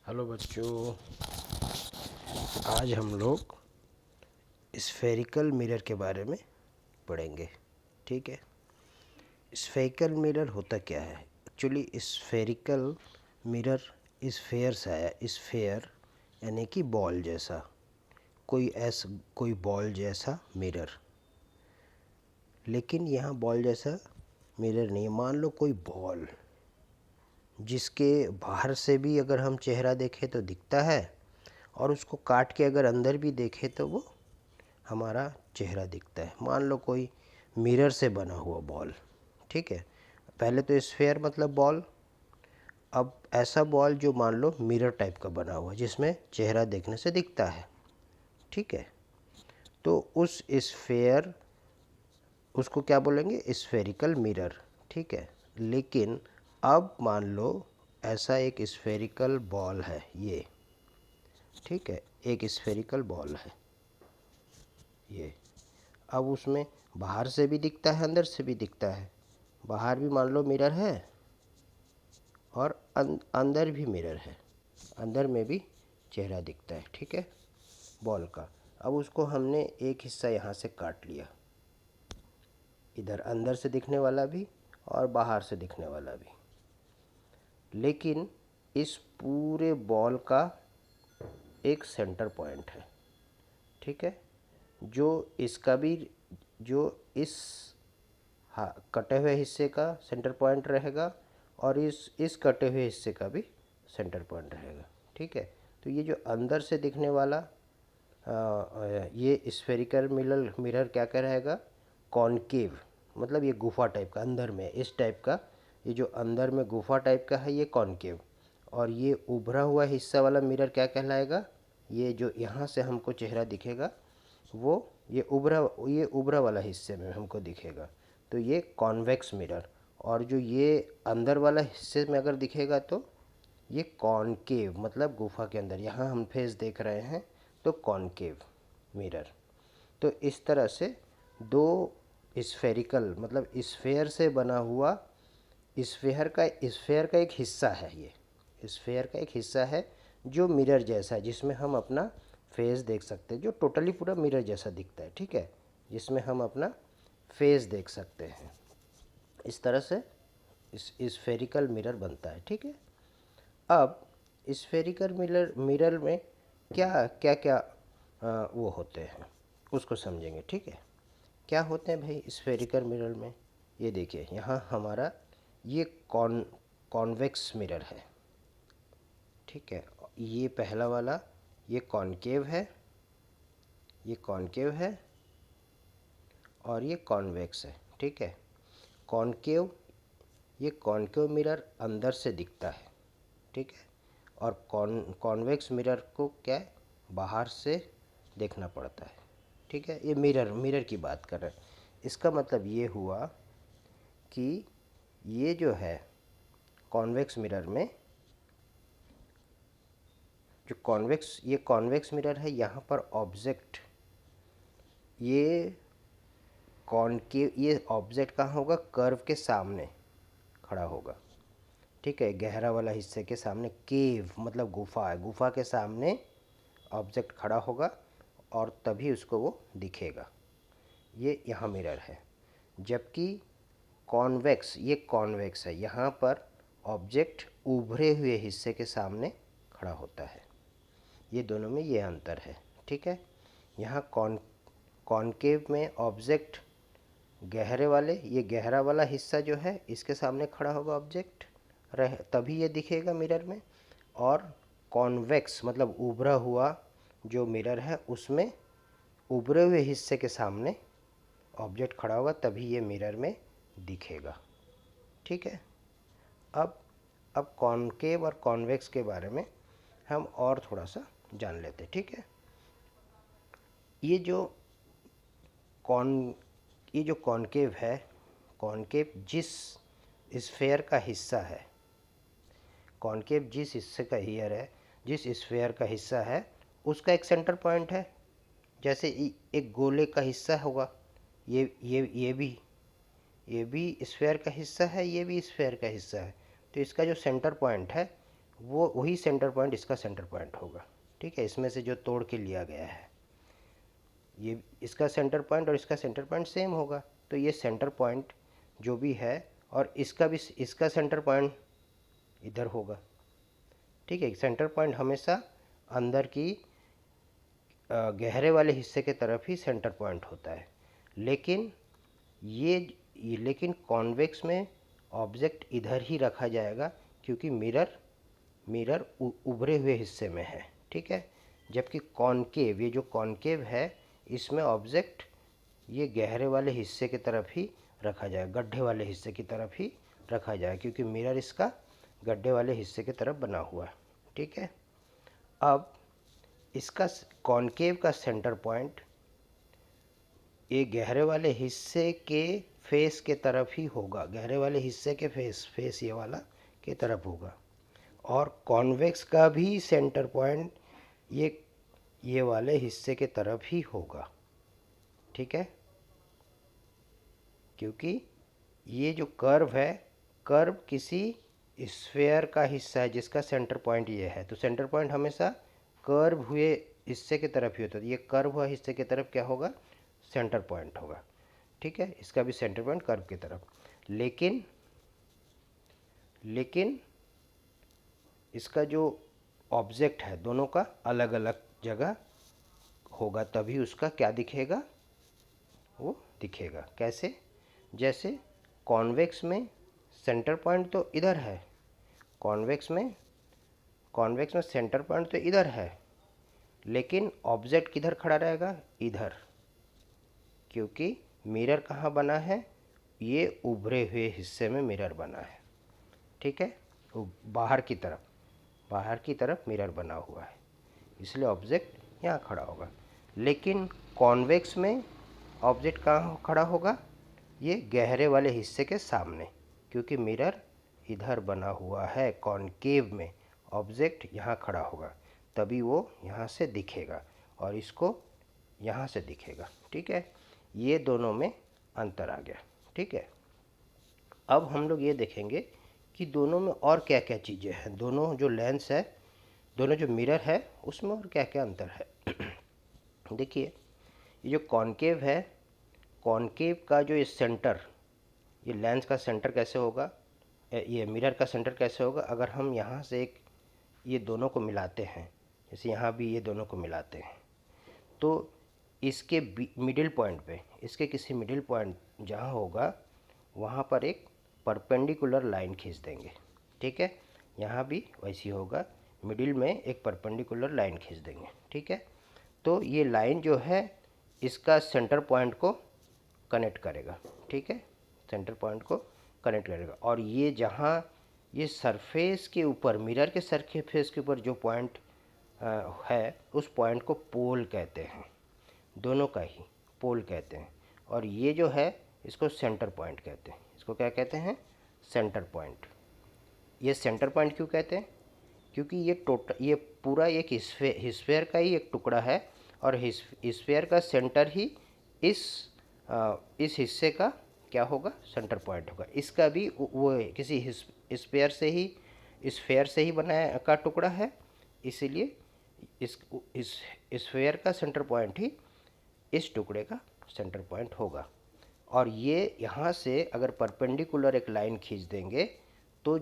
Hello बच्चों, आज हम लोग स्फेरिकल मिरर के बारे में पढ़ेंगे। ठीक है। स्फेरिकल मिरर होता क्या है? एक्चुअली स्फेरिकल मिरर स्फेयर से आया। स्फेयर यानी कि बॉल जैसा, कोई बॉल जैसा मिरर। लेकिन यहाँ बॉल जैसा मिरर नहीं है। मान लो कोई बॉल जिसके बाहर से भी अगर हम चेहरा देखें तो दिखता है, और उसको काट के अगर अंदर भी देखें तो वो हमारा चेहरा दिखता है। मान लो कोई मिरर से बना हुआ बॉल। ठीक है। पहले तो स्फेयर मतलब बॉल। अब ऐसा बॉल जो मान लो मिरर टाइप का बना हुआ जिसमें चेहरा देखने से दिखता है। ठीक है। तो उस स्फेयर, उसको क्या बोलेंगे? Spherical mirror. ठीक है। लेकिन अब मान लो ऐसा एक स्फेरिकल बॉल है ये। ठीक है। एक स्फेरिकल बॉल है ये। अब उसमें बाहर से भी दिखता है, अंदर से भी दिखता है। बाहर भी मान लो मिरर है और अंदर भी मिरर है। अंदर में भी चेहरा दिखता है। ठीक है, बॉल का। अब उसको हमने एक हिस्सा यहाँ से काट लिया, इधर अंदर से दिखने वाला भी और बाहर से दिखने वाला भी। लेकिन इस पूरे बॉल का एक सेंटर पॉइंट है। ठीक है। जो इसका भी, जो इस, हाँ, कटे हुए हिस्से का सेंटर पॉइंट रहेगा और इस कटे हुए हिस्से का भी सेंटर पॉइंट रहेगा। ठीक है। तो ये जो अंदर से दिखने वाला ये स्फेरिकल मिरर मिरर क्या क्या रहेगा? कॉनकेव, मतलब ये गुफा टाइप का, अंदर में इस टाइप का। ये जो अंदर में गुफा टाइप का है ये कॉनकेव। और ये उभरा हुआ हिस्सा वाला मिरर क्या कहलाएगा? ये जो यहाँ से हमको चेहरा दिखेगा वो ये उभरा वाला हिस्से में हमको दिखेगा, तो ये कॉन्वेक्स मिरर। और जो ये अंदर वाला हिस्से में अगर दिखेगा तो ये कॉनकेव, मतलब गुफा के अंदर, यहाँ हम फेस देख रहे हैं तो कॉनकेव मिरर। तो इस तरह से दो स्फेरिकल, मतलब स्फेयर से बना हुआ, स्फेयर का एक हिस्सा है ये। स्फेयर का एक हिस्सा है जो मिरर जैसा है, जिसमें हम अपना फेस देख सकते हैं, जो टोटली पूरा मिरर जैसा दिखता है। ठीक है। जिसमें हम अपना फेस देख सकते हैं। इस तरह से इस स्फेरिकल मिरर बनता है। ठीक है। अब स्फेरिकल मिरर मिरर में क्या क्या क्या वो होते हैं उसको समझेंगे। ठीक है। क्या होते हैं भाई स्फेरिकल मिरर में? ये देखिए, यहाँ हमारा ये कॉन्वेक्स मिरर है। ठीक है। ये पहला वाला ये कॉनकेव है, ये कॉनकेव है और ये कॉन्वेक्स है। ठीक है। कॉनकेव, ये कॉनकेव मिरर अंदर से दिखता है। ठीक है। और कॉन्वेक्स मिरर को क्या है? बाहर से देखना पड़ता है। ठीक है। ये मिरर मिरर की बात कर रहे हैं। इसका मतलब ये हुआ कि ये जो है कॉन्वेक्स मिरर में, जो कॉन्वेक्स मिरर है, यहाँ पर ऑब्जेक्ट, ये कॉनकेव, ये ऑब्जेक्ट कहाँ होगा? कर्व के सामने खड़ा होगा। ठीक है। गहरा वाला हिस्से के सामने, केव मतलब गुफा है, गुफा के सामने ऑब्जेक्ट खड़ा होगा और तभी उसको वो दिखेगा। ये यहाँ मिरर है। जबकि कॉन्वेक्स, ये कॉन्वेक्स है, यहाँ पर ऑब्जेक्ट उभरे हुए हिस्से के सामने खड़ा होता है। ये दोनों में ये अंतर है। ठीक है। यहाँ कॉनकेव में ऑब्जेक्ट गहरे वाले, ये गहरा वाला हिस्सा जो है इसके सामने खड़ा होगा ऑब्जेक्ट, रह तभी ये दिखेगा मिरर में। और कॉन्वेक्स मतलब उभरा हुआ जो मिरर है उसमें उभरे हुए हिस्से के सामने ऑब्जेक्ट खड़ा होगा, तभी ये मिरर में दिखेगा। ठीक है। अब अब कॉनकेव और कॉन्वेक्स के बारे में हम और थोड़ा सा जान लेते हैं। ठीक है। ये जो कॉन ये जो कॉनकेव है, कॉनकेव जिस स्फेयर का हिस्सा है, कॉनकेव जिस हिस्से का ईयर है, जिस स्फेयर का हिस्सा है उसका एक सेंटर पॉइंट है। जैसे एक गोले का हिस्सा होगा, ये भी स्फेयर का हिस्सा है, ये भी स्फेयर का हिस्सा है। तो इसका जो सेंटर पॉइंट है वो वही सेंटर पॉइंट इसका सेंटर पॉइंट होगा। ठीक है, इसमें से जो तोड़ के लिया गया है, ये इसका सेंटर पॉइंट और इसका सेंटर पॉइंट सेम होगा, तो ये सेंटर पॉइंट जो भी है, और इसका भी, इसका सेंटर पॉइंट इधर होगा। ठीक है, सेंटर पॉइंट हमेशा अंदर की गहरे वाले हिस्से के तरफ ही सेंटर पॉइंट होता है। लेकिन लेकिन कॉन्वेक्स में ऑब्जेक्ट इधर ही रखा जाएगा, क्योंकि मिरर उभरे हुए हिस्से में है। ठीक है, जबकि कॉनकेव, ये जो कॉनकेव है, इसमें ऑब्जेक्ट ये गहरे वाले हिस्से की तरफ ही रखा जाए, गड्ढे वाले हिस्से की तरफ ही रखा जाए, क्योंकि मिरर इसका गड्ढे वाले हिस्से की तरफ बना हुआ है। ठीक है, अब इसका कॉनकेव का सेंटर पॉइंट ये गहरे वाले हिस्से के फेस के तरफ ही होगा, गहरे वाले हिस्से के फेस ये वाला के तरफ होगा। और कॉन्वेक्स का भी सेंटर पॉइंट ये वाले हिस्से के तरफ ही होगा। ठीक है, क्योंकि ये जो कर्व है, कर्व किसी स्फेयर का हिस्सा है जिसका सेंटर पॉइंट ये है, तो सेंटर पॉइंट हमेशा कर्व हुए हिस्से की तरफ ही होता है। ये कर्व हुआ हिस्से की तरफ क्या होगा, सेंटर पॉइंट होगा। ठीक है, इसका भी सेंटर पॉइंट कर्व की तरफ। लेकिन इसका जो ऑब्जेक्ट है दोनों का अलग अलग जगह होगा, तभी उसका क्या दिखेगा, वो दिखेगा। कैसे, जैसे कॉन्वेक्स में सेंटर पॉइंट तो इधर है, कॉन्वेक्स में सेंटर पॉइंट तो इधर है, लेकिन ऑब्जेक्ट किधर खड़ा रहेगा, इधर, क्योंकि मिरर कहाँ बना है, ये उभरे हुए हिस्से में मिरर बना है। ठीक है, बाहर की तरफ मिरर बना हुआ है, इसलिए ऑब्जेक्ट यहाँ खड़ा होगा। लेकिन कॉन्वेक्स में ऑब्जेक्ट कहाँ खड़ा होगा, ये गहरे वाले हिस्से के सामने, क्योंकि मिरर इधर बना हुआ है। कॉनकेव में ऑब्जेक्ट यहाँ खड़ा होगा, तभी वो यहाँ से दिखेगा, और इसको यहाँ से दिखेगा। ठीक है, ये दोनों में अंतर आ गया। ठीक है, अब हम लोग ये देखेंगे कि दोनों में और क्या क्या चीज़ें हैं, दोनों जो लेंस है, दोनों जो मिरर है, उसमें और क्या क्या अंतर है। देखिए, ये जो कॉनकेव है, कॉनकेव का जो ये सेंटर, ये लेंस का सेंटर कैसे होगा, ये मिरर का सेंटर कैसे होगा, अगर हम यहाँ से ये दोनों को मिलाते हैं, जैसे यहाँ भी ये दोनों को मिलाते हैं, तो इसके मिडिल पॉइंट पे, इसके किसी मिडिल पॉइंट जहाँ होगा, वहाँ पर एक परपेंडिकुलर लाइन खींच देंगे। ठीक है, यहाँ भी वैसी होगा, मिडिल में एक परपेंडिकुलर लाइन खींच देंगे। ठीक है, तो ये लाइन जो है इसका सेंटर पॉइंट को कनेक्ट करेगा। ठीक है, सेंटर पॉइंट को कनेक्ट करेगा, और ये जहाँ ये सरफेस के ऊपर, मिरर के सरफेस के ऊपर जो पॉइंट है, उस पॉइंट को पोल कहते हैं, दोनों का ही पोल कहते हैं। और ये जो है इसको सेंटर पॉइंट कहते हैं। इसको क्या कहते हैं, सेंटर पॉइंट। ये सेंटर पॉइंट क्यों कहते हैं, क्योंकि ये पूरा एक स्फेयर का ही एक टुकड़ा है, और स्फेयर का सेंटर ही इस हिस्से का क्या होगा, सेंटर पॉइंट होगा। इसका भी वो किसी स्फेयर से ही बनाया का टुकड़ा है, इसीलिए इस स्फेयर का सेंटर पॉइंट ही इस टुकड़े का सेंटर पॉइंट होगा। और ये यहाँ से अगर परपेंडिकुलर एक लाइन खींच देंगे, तो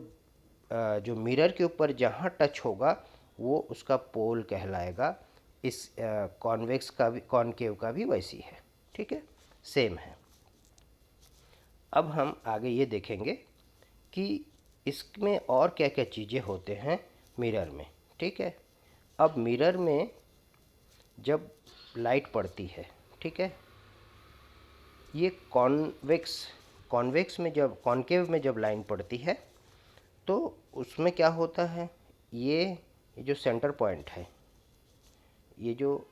जो मिरर के ऊपर जहाँ टच होगा वो उसका पोल कहलाएगा। इस कॉन्वेक्स का भी, कॉनकेव का भी वैसी है। ठीक है, सेम है। अब हम आगे ये देखेंगे कि इसमें और क्या क्या चीज़ें होते हैं मिरर में। ठीक है, अब मिरर में जब लाइट पड़ती है, ठीक है, ये कॉन्वेक्स में जब, कॉनकेव में जब लाइन पड़ती है, तो उसमें क्या होता है, ये जो सेंटर पॉइंट है, ये जो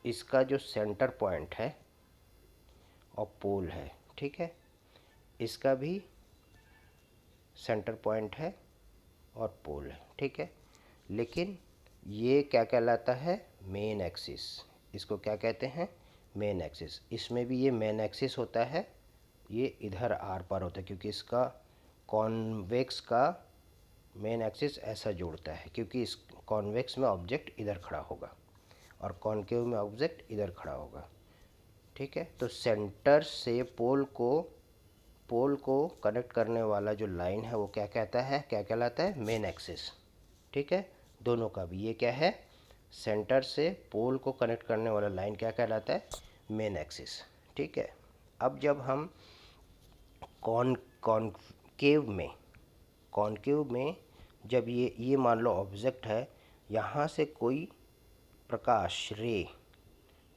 इसका जो सेंटर पॉइंट है और पोल है, ठीक है, इसका भी सेंटर पॉइंट है और पोल है। ठीक है, लेकिन ये क्या कहलाता है, मेन एक्सिस। इसको क्या कहते हैं, मेन एक्सिस। इसमें भी ये मेन एक्सिस होता है, ये इधर आर पार होता है, क्योंकि इसका कॉन्वेक्स का मेन एक्सिस ऐसा जोड़ता है, क्योंकि इस कॉन्वेक्स में ऑब्जेक्ट इधर खड़ा होगा और कॉनकेव में ऑब्जेक्ट इधर खड़ा होगा। ठीक है, तो सेंटर से पोल को कनेक्ट करने वाला जो लाइन है वो क्या कहता है, क्या कहलाता है, मेन एक्सिस। ठीक है, दोनों का भी ये क्या है, सेंटर से पोल को कनेक्ट करने वाला लाइन क्या कहलाता है, मेन एक्सिस। ठीक है, अब जब हम कॉनकेव में जब ये मान लो ऑब्जेक्ट है, यहाँ से कोई प्रकाश रे,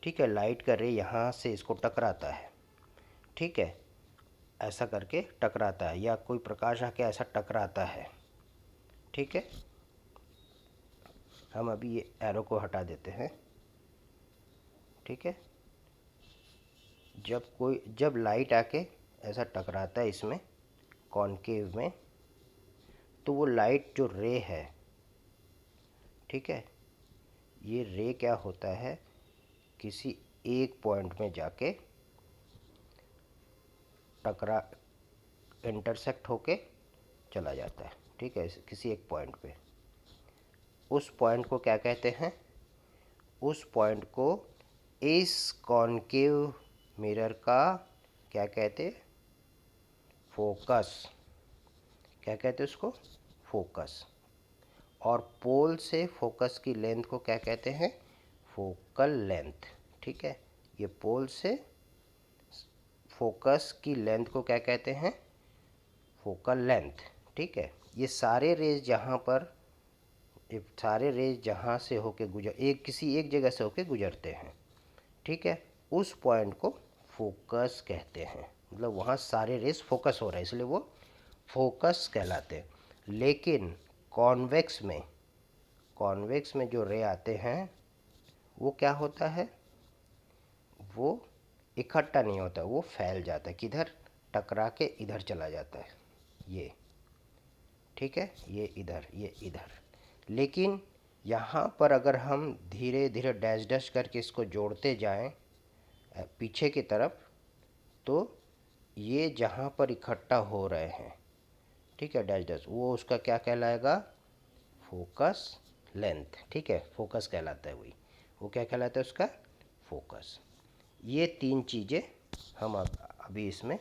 ठीक है, लाइट का रे यहाँ से इसको टकराता है। ठीक है, ऐसा करके टकराता है, या कोई प्रकाश आके ऐसा टकराता है। ठीक है, हम अभी ये एरो को हटा देते हैं। ठीक है, जब लाइट आके ऐसा टकराता है इसमें कॉनकेव में, तो वो लाइट जो रे है, ठीक है, ये रे क्या होता है, किसी एक पॉइंट में जाके टकरा इंटरसेक्ट होके चला जाता है। ठीक है, किसी एक पॉइंट पे, उस पॉइंट को क्या कहते हैं, उस पॉइंट को इस कॉनकेव मिरर का क्या कहते, फोकस। क्या कहते हैं उसको, फोकस। और पोल से फोकस की लेंथ को क्या कहते हैं, फोकल लेंथ। ठीक है, ये पोल से फोकस की लेंथ को क्या कहते हैं, फोकल लेंथ। ठीक है, ये सारे रेज जहाँ से होके किसी एक जगह से होके गुजरते हैं। ठीक है, उस पॉइंट को फोकस कहते हैं, मतलब वहाँ सारे रेज फोकस हो रहे हैं, इसलिए वो फोकस कहलाते हैं। लेकिन कॉन्वेक्स में जो रे आते हैं वो क्या होता है, वो इकट्ठा नहीं होता, वो फैल जाता है, किधर, टकरा के इधर चला जाता है, ये। ठीक है, ये इधर। लेकिन यहाँ पर अगर हम धीरे धीरे डैश डैश करके इसको जोड़ते जाएं पीछे की तरफ, तो ये जहाँ पर इकट्ठा हो रहे हैं, ठीक है, डैश डैश, वो उसका क्या कहलाएगा, फोकस लेंथ। ठीक है, फोकस कहलाता है वही, वो क्या कहलाता है उसका, फोकस। ये तीन चीज़ें हम अभी इसमें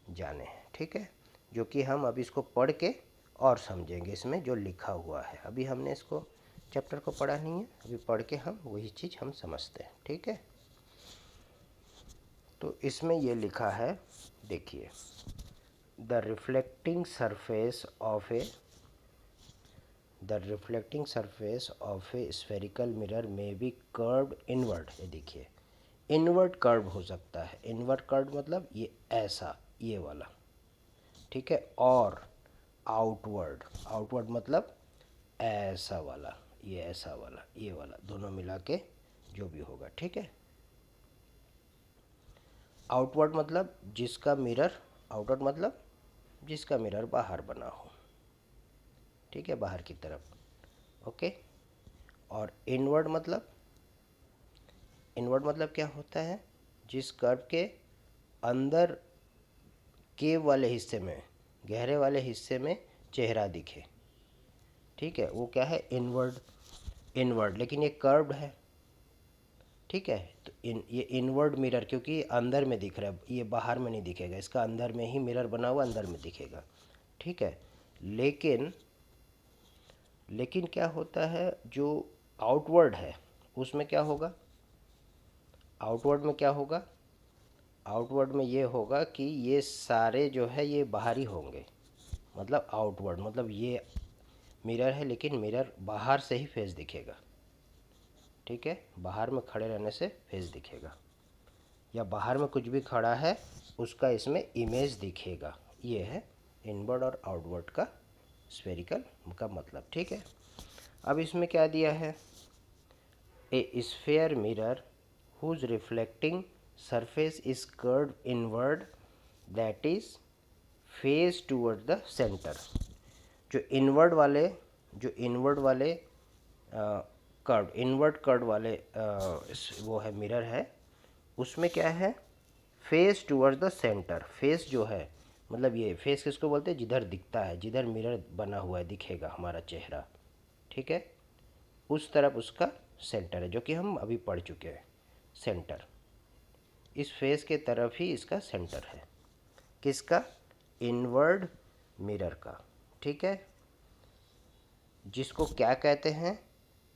जाने हैं। ठीक है, जो कि हम अभी इसको पढ़ के और समझेंगे, इसमें जो लिखा हुआ है। अभी हमने इसको चैप्टर को पढ़ा नहीं है, अभी पढ़ के हम वही चीज़ हम समझते हैं। ठीक है, तो इसमें ये लिखा है, देखिए, the reflecting surface of a spherical mirror में बी कर्व्ड इनवर्ड। ये देखिए, इनवर्ड कर्व हो सकता है, इनवर्ड कर्व मतलब ये ऐसा, ये वाला। ठीक है, और आउटवर्ड मतलब ऐसा वाला, ये ऐसा वाला, ये वाला, दोनों मिला के जो भी होगा। ठीक है, आउटवर्ड मतलब जिसका मिरर बाहर बना हो। ठीक है, बाहर की तरफ। ओके, और इनवर्ड मतलब क्या होता है, जिस कर्व के अंदर केव वाले हिस्से में, गहरे वाले हिस्से में चेहरा दिखे। ठीक है, वो क्या है, इनवर्ड, लेकिन ये कर्व्ड है। ठीक है, तो ये इनवर्ड मिरर, क्योंकि अंदर में दिख रहा है, ये बाहर में नहीं दिखेगा, इसका अंदर में ही मिरर बना हुआ अंदर में दिखेगा। ठीक है, लेकिन क्या होता है, जो आउटवर्ड है उसमें क्या होगा, आउटवर्ड में ये होगा कि ये सारे जो है ये बाहरी होंगे, मतलब आउटवर्ड मतलब ये मिरर है, लेकिन मिरर बाहर से ही फेस दिखेगा। ठीक है, बाहर में खड़े रहने से फेस दिखेगा, या बाहर में कुछ भी खड़ा है उसका इसमें इमेज दिखेगा। ये है इनवर्ड और आउटवर्ड का स्फेरिकल का मतलब। ठीक है, अब इसमें क्या दिया है, a sphere mirror whose reflecting surface is curved inward that is face toward the centre. जो इनवर्ड वाले इनवर्ड कर्व वाले वो है मिरर है, उसमें क्या है, face toward the centre. Face जो है मतलब ये फेस किसको बोलते हैं, जिधर दिखता है, जिधर मिरर बना हुआ है दिखेगा हमारा चेहरा, ठीक है, उस तरफ उसका सेंटर है, जो कि हम अभी पढ़ चुके हैं। सेंटर, इस फेस के तरफ ही इसका सेंटर है, किसका, इनवर्ड मिरर का, ठीक है, जिसको क्या कहते हैं,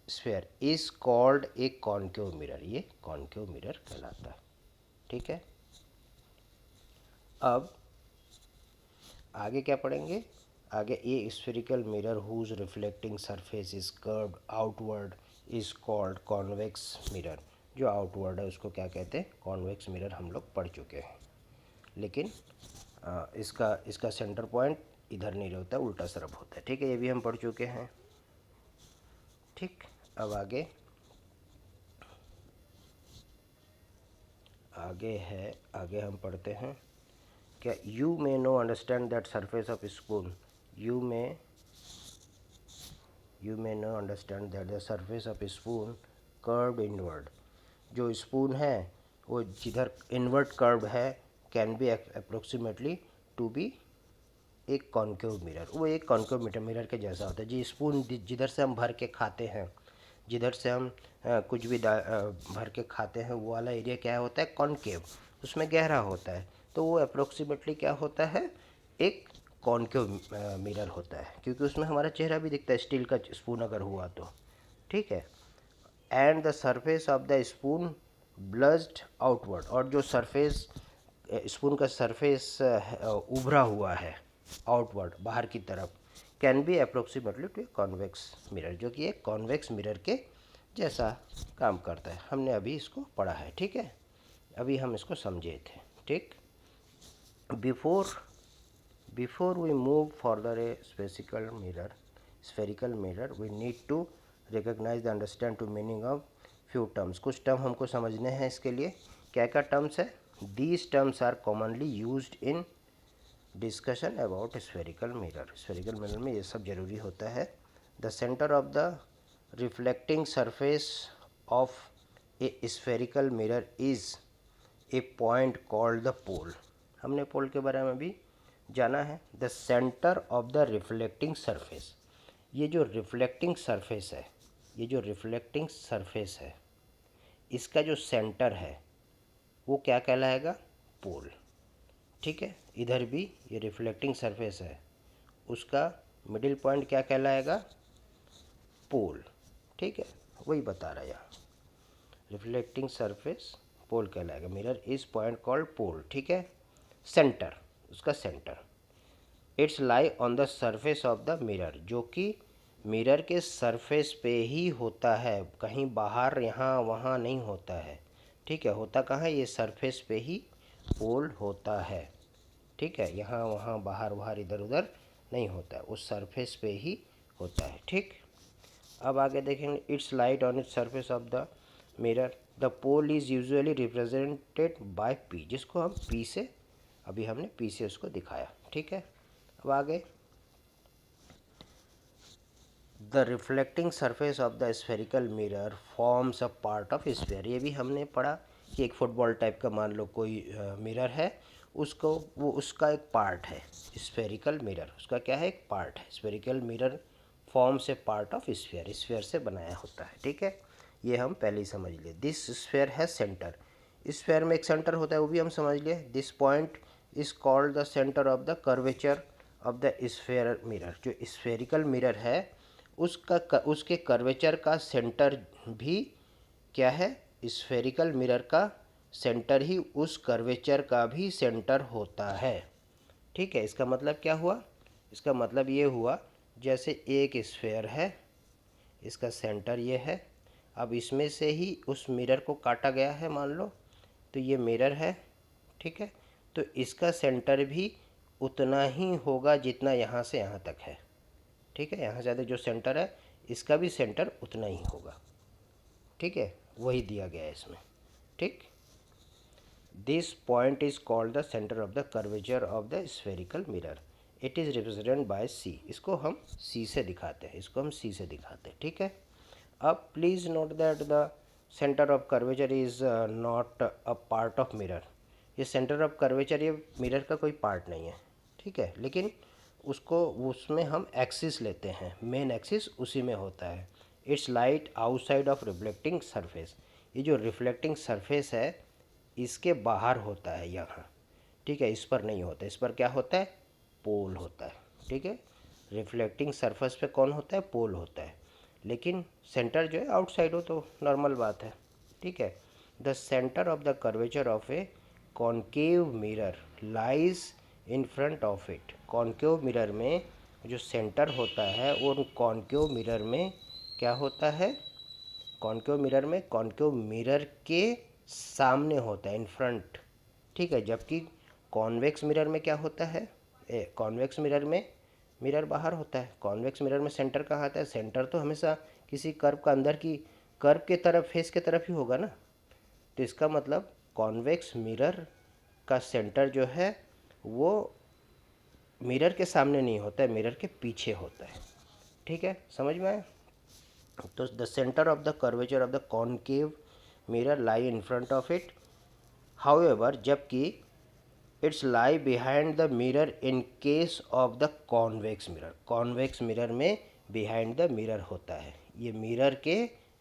sphere, is called a concave mirror, ये कॉनकेव मिरर कहलाता है, ठीक है। अब आगे क्या पढ़ेंगे, आगे a spherical mirror whose reflecting surface is curved outward is called convex mirror, जो आउटवर्ड है उसको क्या कहते हैं, कॉन्वेक्स मिरर, हम लोग पढ़ चुके हैं। लेकिन इसका सेंटर पॉइंट इधर नहीं होता, उल्टा तरफ होता है, ठीक है, ये भी हम पढ़ चुके हैं, ठीक। अब आगे हम पढ़ते हैं, क्या you may know understand that surface of spoon, you may know understand that the surface of spoon curved inward, जो स्पून है वो जिधर इनवर्ड कर्व है, can be approximately to be एक कॉनकेव मिरर, वो एक कॉनकेव मिरर के जैसा होता है। जी स्पून जिधर से हम भर के खाते हैं, जिधर से हम कुछ भी भर के खाते हैं, वो वाला एरिया क्या होता है, कॉनकेव, उसमें गहरा होता है, तो वो अप्रोक्सीमेटली क्या होता है, एक कॉनकेव मिरर होता है, क्योंकि उसमें हमारा चेहरा भी दिखता है, स्टील का स्पून अगर हुआ तो, ठीक है। And the surface of the spoon bulged outward, और जो सरफेस स्पून का सरफेस उभरा हुआ है आउटवर्ड, बाहर की तरफ, can be approximately to a convex mirror, जो कि एक कॉन्वेक्स मिरर के जैसा काम करता है। हमने अभी इसको पढ़ा है, ठीक है, अभी हम इसको समझे थे, ठीक। Before we move further a spherical mirror we need to recognise the understand to meaning of few terms, कुछ टर्म हमको समझने हैं इसके लिए। क्या क्या टर्म्स है, these terms are commonly used in discussion about spherical mirror, spherical mirror में ये सब जरूरी होता है। The centre of the reflecting surface of a spherical mirror is a point called the pole, हमने पोल के बारे में भी जाना है। The centre of the reflecting surface, ये जो रिफ्लेक्टिंग सरफेस है, ये जो रिफ्लेक्टिंग सरफेस है, इसका जो सेंटर है वो क्या कहलाएगा, पोल, ठीक है। इधर भी ये रिफ्लेक्टिंग सरफेस है, उसका मिडिल पॉइंट क्या कहलाएगा, पोल, ठीक है, वही बता रहा है यहाँ, रिफ्लेक्टिंग सरफेस पोल कहलाएगा, mirror is point called pole, ठीक है। सेंटर, उसका centre, it's lie on the surface of the mirror, जो कि मिरर के सरफेस पे ही होता है, कहीं बाहर यहाँ वहाँ नहीं होता है, ठीक है, होता कहाँ है, ये सरफेस पे ही पोल होता है, ठीक है, यहाँ वहाँ बाहर बाहर इधर उधर नहीं होता है, उस सरफेस पे ही होता है, ठीक। अब आगे देखेंगे, it's light on it's surface of the mirror, the pole is usually represented by P, जिसको हम पी से, अभी हमने पी से उसको दिखाया, ठीक है। अब आगे, the reflecting surface of the spherical mirror forms a part of sphere, ये भी हमने पढ़ा कि एक फुटबॉल टाइप का मान लो कोई मिरर है, उसको वो उसका एक पार्ट है स्फेरिकल मिरर, उसका क्या है, एक पार्ट है, spherical mirror forms a part of sphere, sphere से बनाया होता है, ठीक है, ये हम पहले ही समझ लिए। दिस स्फेयर है सेंटर, स्फेयर में एक सेंटर होता है, वो भी हम समझ लिए। This point is called the centre of the curvature of the sphere mirror, जो स्फेरिकल मिरर है उसके कर्वेचर का सेंटर भी क्या है, स्फेरिकल मिरर का सेंटर ही उस कर्वेचर का भी सेंटर होता है, ठीक है। इसका मतलब क्या हुआ, इसका मतलब ये हुआ, जैसे एक स्फेयर है, इसका सेंटर ये है, अब इसमें से ही उस मिरर को काटा गया है मान लो, तो ये मिरर है, ठीक है, तो इसका सेंटर भी उतना ही होगा जितना यहाँ से यहाँ तक है, ठीक है, यहाँ से जो सेंटर है इसका भी सेंटर उतना ही होगा, ठीक है, वही दिया गया है इसमें, ठीक। This point is called the centre of the curvature of the spherical mirror, it is represented by C, इसको हम सी से दिखाते हैं, इसको हम सी से दिखाते हैं, ठीक है। अब please note that the centre of curvature is not a part of mirror, ये सेंटर ऑफ कर्वेचर ये मिरर का कोई पार्ट नहीं है, ठीक है, लेकिन उसको उसमें हम एक्सिस लेते हैं, मेन एक्सिस उसी में होता है। Its light outside of reflecting surface, ये जो रिफ्लेक्टिंग सरफेस है इसके बाहर होता है यहाँ, ठीक है, इस पर नहीं होता। इस पर क्या होता है, पोल होता है, ठीक है। रिफ्लेक्टिंग सरफेस पे कौन होता है, पोल होता है, लेकिन सेंटर जो है आउटसाइड हो तो नॉर्मल बात है, ठीक है। The centre of the curvature of a concave mirror lies in front of it. Concave mirror में जो सेंटर होता है वो कॉन्केव मिरर में क्या होता है, कॉन्केव मिरर में कॉन्केव मिरर के सामने होता है, इन फ्रंट, ठीक है। जबकि कॉन्वेक्स मिरर में क्या होता है, कॉन्वेक्स मिरर में मिरर बाहर होता है। कॉन्वेक्स मिरर में सेंटर कहाँ आता है, सेंटर तो हमेशा किसी कर्व का अंदर की कर्व के तरफ, फेस के तरफ ही होगा ना। तो इसका मतलब कॉन्वेक्स मिरर का सेंटर जो है वो मिरर के सामने नहीं होता है, मिरर के पीछे होता है, ठीक है, समझ में आया। तो the centre of the curvature of the concave mirror lie in front of it, however, जबकि it's lie behind the mirror in case of the convex mirror. Convex mirror में बिहाइंड द मिरर होता है, ये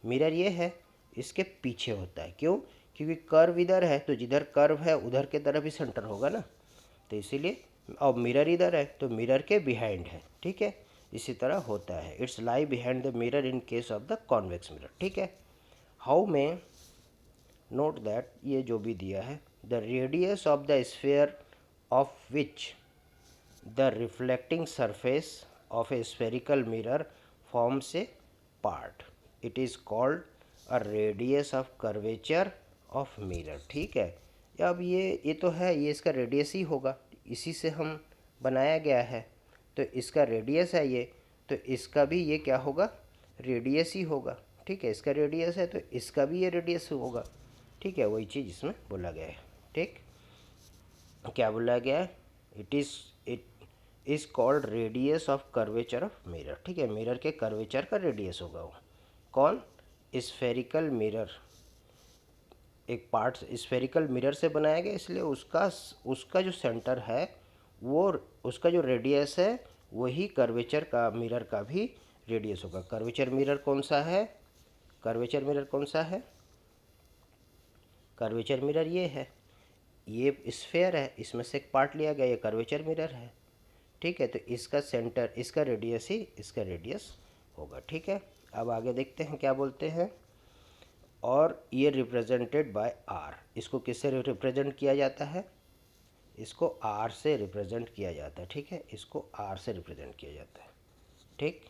mirror ये है, इसके पीछे होता है। क्यों, क्योंकि कर्व इधर है तो जिधर कर्व है उधर के तरफ ही सेंटर होगा ना, तो इसीलिए। और मिरर इधर है तो मिरर के बिहाइंड है, ठीक है, इसी तरह होता है। It's lie behind the mirror in case of the convex mirror, ठीक है। हाउ में नोट दैट, ये जो भी दिया है, the radius of the sphere of which the reflecting surface of a spherical mirror forms a part, it is called a radius of curvature of mirror, ठीक है। अब ये तो है, ये इसका रेडियस ही होगा, इसी से हम बनाया गया है, तो इसका रेडियस है ये, तो इसका भी ये क्या होगा, रेडियस ही होगा, ठीक है। इसका रेडियस है तो इसका भी ये रेडियस होगा, ठीक है, वही चीज़ इसमें बोला गया है, ठीक। क्या बोला गया है, it is called radius of curvature of mirror, ठीक है, मिरर के कर्वेचर का रेडियस होगा वो। कौन, स्फेरिकल मिरर, एक पार्ट स्फेरिकल मिरर से बनाया गया, इसलिए उसका जो सेंटर है वो, उसका जो रेडियस है वही कर्वेचर का मिरर का भी रेडियस होगा। कर्वेचर मिरर कौन सा है, कर्वेचर मिरर कौन सा है, कर्वेचर मिरर ये है, ये स्फेयर है, इसमें से एक पार्ट लिया गया, ये कर्वेचर मिरर है, ठीक है। तो इसका सेंटर, इसका रेडियस ही इसका रेडियस होगा, ठीक है। अब आगे देखते हैं क्या बोलते हैं। और ये रिप्रेजेंटेड बाय आर, इसको किससे रिप्रेजेंट किया जाता है, इसको आर से रिप्रेजेंट किया जाता है, ठीक है, इसको आर से रिप्रेजेंट किया जाता है, ठीक।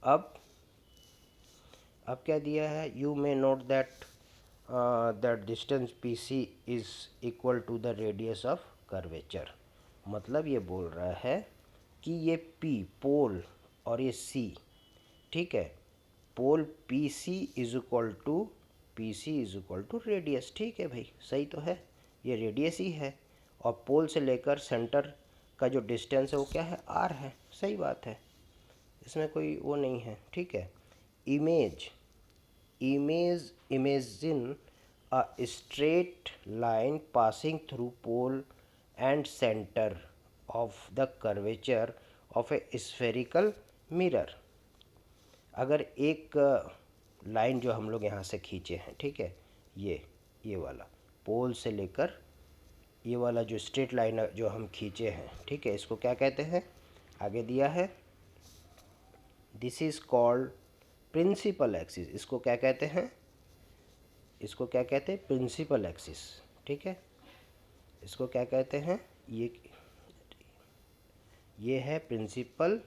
अब क्या दिया है, you may note that that distance P C is equal to the radius of curvature. मतलब ये बोल रहा है कि ये पी पोल और ये सी, ठीक है, pole P C is equal to radius, ठीक है भाई, सही तो है, ये रेडियस ही है। और पोल से लेकर सेंटर का जो डिस्टेंस है वो क्या है, आर है, सही बात है, इसमें कोई वो नहीं है, ठीक है। Imagine a straight line passing through pole and centre of the curvature of a spherical mirror. अगर एक लाइन जो हम लोग यहाँ से खींचे हैं, ठीक है, ये वाला पोल से लेकर ये वाला जो स्ट्रेट लाइन जो हम खींचे हैं, ठीक है, इसको क्या कहते हैं, आगे दिया है, this is called principal axis. इसको क्या कहते हैं, इसको क्या कहते हैं, प्रिंसिपल एक्सिस, ठीक है, इसको क्या कहते हैं, ये है प्रिंसिपल,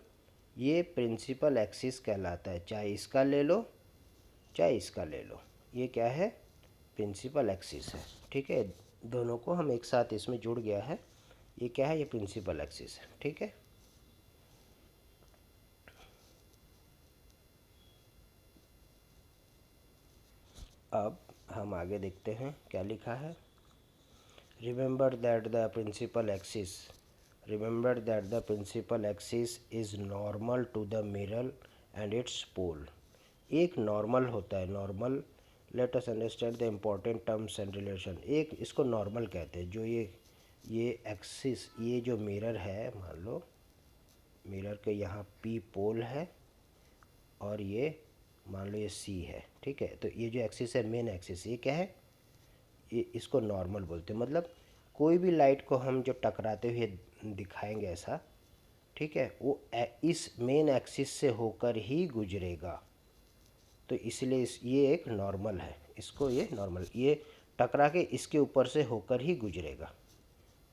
ये प्रिंसिपल एक्सिस कहलाता है, चाहे इसका ले लो चाहे इसका ले लो, ये क्या है, प्रिंसिपल एक्सिस है, ठीक है। दोनों को हम एक साथ इसमें जुड़ गया है, ये क्या है, ये प्रिंसिपल एक्सिस है, ठीक है। अब हम आगे देखते हैं क्या लिखा है। Remember that the principal axis is normal to the mirror and its pole. एक नॉर्मल होता है, normal, let us understand the important terms and relation. एक इसको नॉर्मल कहते हैं, जो ये ये एक्सिस, ये जो मिरर है, मान लो मिरर के यहाँ P पोल है और ये मान लो ये C है, ठीक है। तो ये जो एक्सिस है, मेन एक्सिस, ये क्या है, ये इसको नॉर्मल बोलते हैं। मतलब कोई भी लाइट को हम जो टकराते हुए दिखाएंगे ऐसा, ठीक है, वो इस मेन एक्सिस से होकर ही गुजरेगा। तो इसलिए ये एक नॉर्मल है, इसको ये नॉर्मल, ये टकरा के इसके ऊपर से होकर ही गुजरेगा,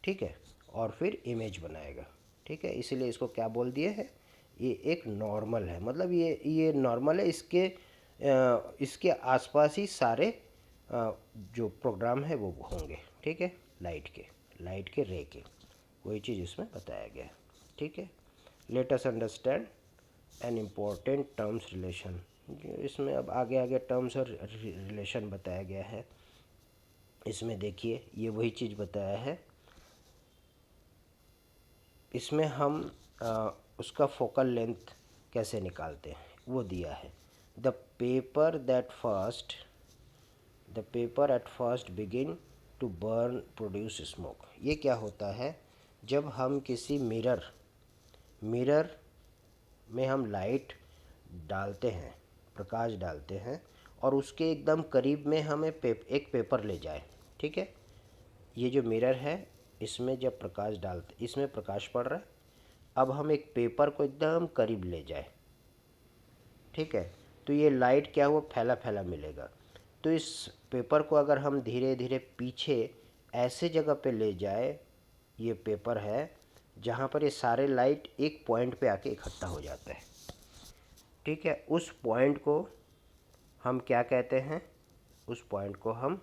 ठीक है, और फिर इमेज बनाएगा, ठीक है। इसलिए इसको क्या बोल दिए है, ये एक नॉर्मल है। मतलब ये नॉर्मल है, इसके आसपास ही सारे जो प्रोग्राम है वो होंगे, ठीक है, लाइट के रे के, वही चीज़ इसमें बताया गया है, ठीक है। Late us understand an important terms relation. इसमें अब आगे आगे टर्म्स और रिलेशन बताया गया है। इसमें देखिए ये वही चीज़ बताया है। इसमें हम उसका फोकल लेंथ कैसे निकालते हैं वो दिया है। The paper at first begin to burn produce smoke. ये क्या होता है, जब हम किसी मिरर में हम लाइट डालते हैं, प्रकाश डालते हैं, और उसके एकदम करीब में हमें एक पेपर ले जाए, ठीक है। ये जो मिरर है, इसमें जब प्रकाश डालते, इसमें प्रकाश पड़ रहा है, अब हम एक पेपर को एकदम करीब ले जाए, ठीक है, तो ये लाइट क्या हुआ, फैला फैला मिलेगा। तो इस पेपर को अगर हम धीरे धीरे पीछे ऐसे जगह पे ले जाए, ये पेपर है जहाँ पर ये सारे लाइट एक पॉइंट पे आके इकट्ठा हो जाता है, ठीक है। उस पॉइंट को हम क्या कहते हैं, उस पॉइंट को हम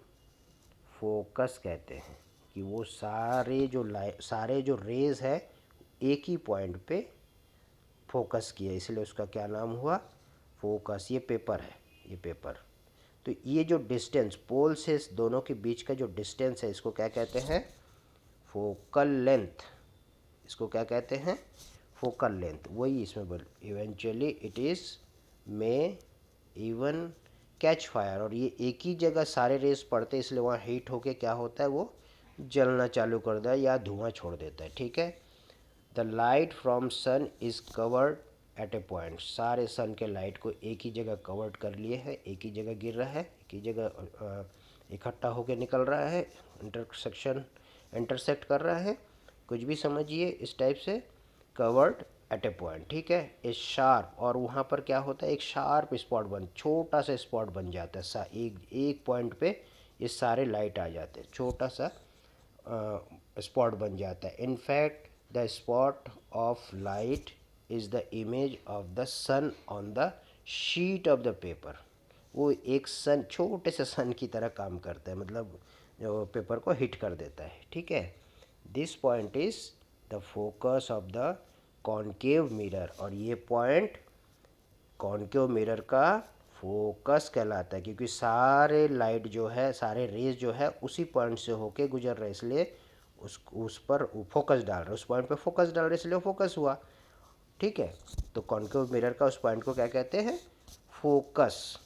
फोकस कहते हैं। कि वो सारे जो रेज है एक ही पॉइंट पे फोकस किया, इसलिए उसका क्या नाम हुआ, फोकस। ये पेपर है, ये पेपर। तो ये जो डिस्टेंस पोल से दोनों के बीच का जो डिस्टेंस है, इसको क्या कहते हैं, फोकल लेंथ। इसको क्या कहते हैं, फोकल लेंथ। वही इसमें बोल, इवेंचुअली इट इज़ में इवन कैच फायर। और ये एक ही जगह सारे रेस पड़ते हैं, इसलिए वहाँ हीट होके क्या होता है, वो जलना चालू कर देता है या धुआं छोड़ देता है, ठीक है। The light from sun is covered at a point. सारे सन के लाइट को एक ही जगह कवर्ड कर लिए है, एक ही जगह गिर रहा है, एक ही जगह इकट्ठा होकर निकल रहा है, इंटरसेक्ट कर रहा है, कुछ भी समझिए इस टाइप से, कवर्ड एट ए पॉइंट, ठीक है। ए शार्प, और वहाँ पर क्या होता है, एक शार्प स्पॉट छोटा सा स्पॉट बन जाता है। एक पॉइंट पे ये सारे लाइट आ जाते हैं, छोटा सा स्पॉट बन जाता है। In fact the spot of light is the image of the sun on the sheet of the paper. वो एक सन, छोटे से सन की तरह काम करता है, मतलब जो पेपर को हिट कर देता है, ठीक है। This point is the focus of the concave mirror. और ये पॉइंट कॉनकेव मिरर का फोकस कहलाता है, क्योंकि सारे लाइट जो है, सारे रेज जो है उसी पॉइंट से होके गुजर रहे, इसलिए उस पर फोकस डाल रहे, उस पॉइंट पे फोकस डाल रहे, इसलिए फोकस हुआ, ठीक है। तो कॉनकेव मिरर का उस पॉइंट को क्या कहते हैं, फोकस,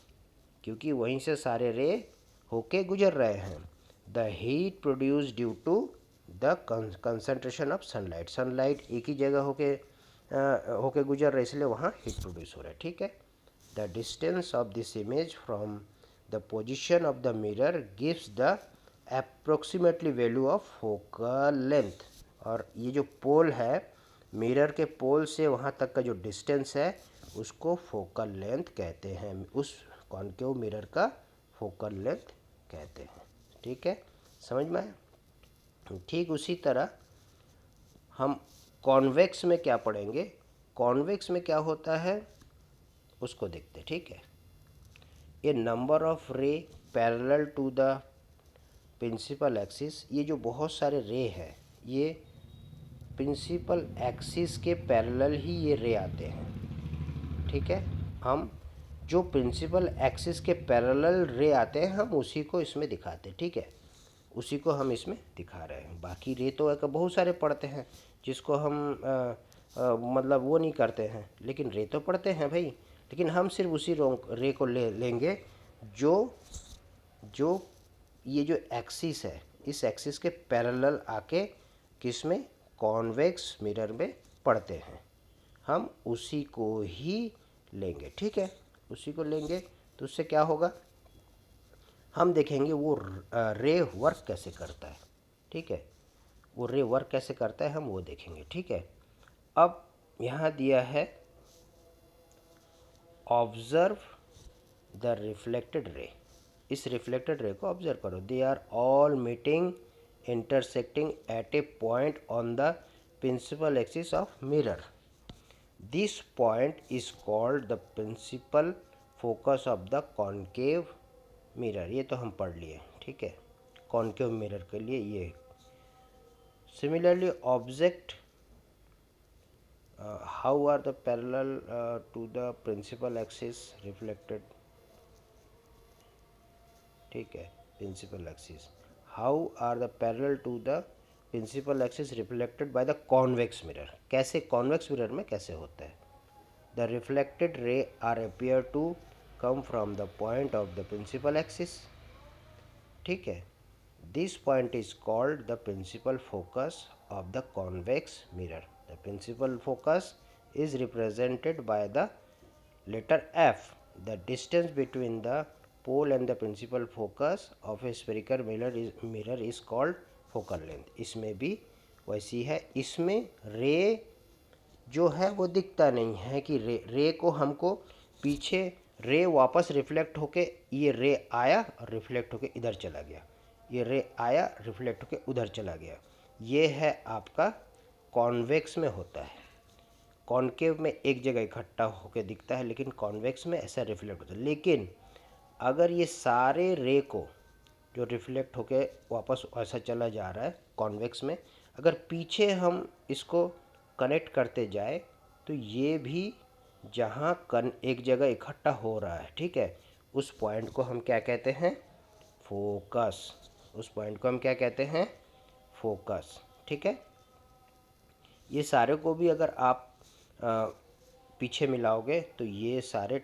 क्योंकि वहीं से सारे रे होके गुजर रहे हैं। The heat produce due to the concentration of sunlight. Sunlight एक ही जगह होके गुजर रहे, इसलिए वहाँ हीट प्रोड्यूस हो रहा है, ठीक है। The distance of this image from the position of the mirror gives the approximately value of focal length. और ये जो पोल है, मिरर के पोल से वहाँ तक का जो डिस्टेंस है, उसको फोकल लेंथ कहते हैं। उस कॉनकेव मिरर का फोकल लेंथ कहते हैं, ठीक है, समझ में आया। ठीक उसी तरह हम कॉन्वेक्स में क्या पढ़ेंगे, कॉन्वेक्स में क्या होता है उसको देखते, ठीक है। A number of ray parallel to the principal axis. ये जो बहुत सारे रे हैं, ये प्रिंसिपल एक्सिस के पैरेलल ही ये रे आते हैं, ठीक है। हम जो प्रिंसिपल एक्सिस के पैरेलल रे आते हैं, हम उसी को इसमें दिखाते हैं, ठीक है, उसी को हम इसमें दिखा रहे हैं। बाकी रे तो बहुत सारे पढ़ते हैं, जिसको हम मतलब वो नहीं करते हैं, लेकिन रे तो पढ़ते हैं भाई। लेकिन हम सिर्फ उसी रे को लेंगे जो जो ये जो एक्सिस है, इस एक्सिस के पैरेलल आके किस में, कॉन्वेक्स मिरर में पढ़ते हैं, हम उसी को ही लेंगे। ठीक है, उसी को लेंगे तो उससे क्या होगा, हम देखेंगे वो रे वर्क कैसे करता है। ठीक है, वो रे वर्क कैसे करता है हम वो देखेंगे। ठीक है, अब यहाँ दिया है ऑब्जर्व द रिफ्लेक्टेड रे, इस रिफ्लेक्टेड रे को ऑब्जर्व करो। They are all meeting intersecting at a point on the principal axis of mirror. This point is called the principal focus of the concave mirror. ये तो हम पढ़ लिए। ठीक है, कॉन्केव मिरर के लिए ये। Similarly object how are the parallel to the principal axis reflected। ठीक है, principal axis, how are the parallel to the principal axis reflected by the convex mirror। कैसे convex mirror में कैसे होता है, the reflected ray are appear to come from the point of the principal axis। ठीक है, this point is called the principal focus of the convex mirror। the principal focus is represented by the letter F। the distance between the pole and the principal focus of a spherical mirror is called focal length। इसमें भी वैसी है, इसमें रे जो है वो दिखता नहीं है कि रे को हमको पीछे रे वापस रिफ्लेक्ट होके, ये रे आया और रिफ्लेक्ट होके इधर चला गया, ये रे आया रिफ्लेक्ट होके उधर चला गया। ये है आपका कॉन्वेक्स में होता है। कॉन्केव में एक जगह इकट्ठा होके दिखता है, लेकिन कॉन्वेक्स में ऐसा रिफ्लेक्ट होता है। लेकिन अगर ये सारे रे को जो रिफ्लेक्ट होके वापस ऐसा चला जा रहा है कॉन्वेक्स में, अगर पीछे हम इसको कनेक्ट करते जाए तो ये भी जहाँ एक जगह इकट्ठा हो रहा है, ठीक है, उस पॉइंट को हम क्या कहते हैं, फोकस। उस पॉइंट को हम क्या कहते हैं, फोकस। ठीक है, ये सारे को भी अगर आप पीछे मिलाओगे तो ये सारे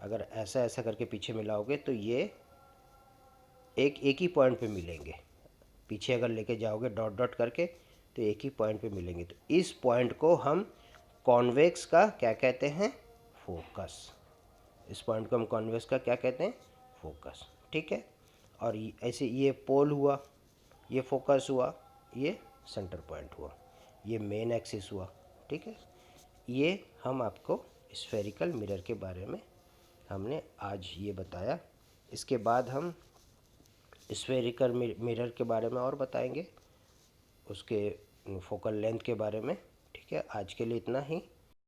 अगर ऐसा ऐसा करके पीछे मिलाओगे तो ये एक ही पॉइंट पे मिलेंगे। पीछे अगर लेके जाओगे डॉट डॉट करके तो एक ही पॉइंट पे मिलेंगे। तो इस पॉइंट को हम कॉन्वेक्स का क्या कहते हैं, फोकस। इस पॉइंट को हम कॉन्वेक्स का क्या कहते हैं, फोकस। ठीक है, और ऐसे ये पोल हुआ, ये फोकस हुआ, ये सेंटर पॉइंट हुआ, ये मेन एक्सिस हुआ। ठीक है, ये हम आपको स्फेरिकल मिरर के बारे में हमने आज ये बताया। इसके बाद हम स्फेरिकल मिरर के बारे में और बताएंगे, उसके फोकल लेंथ के बारे में। ठीक है, आज के लिए इतना ही।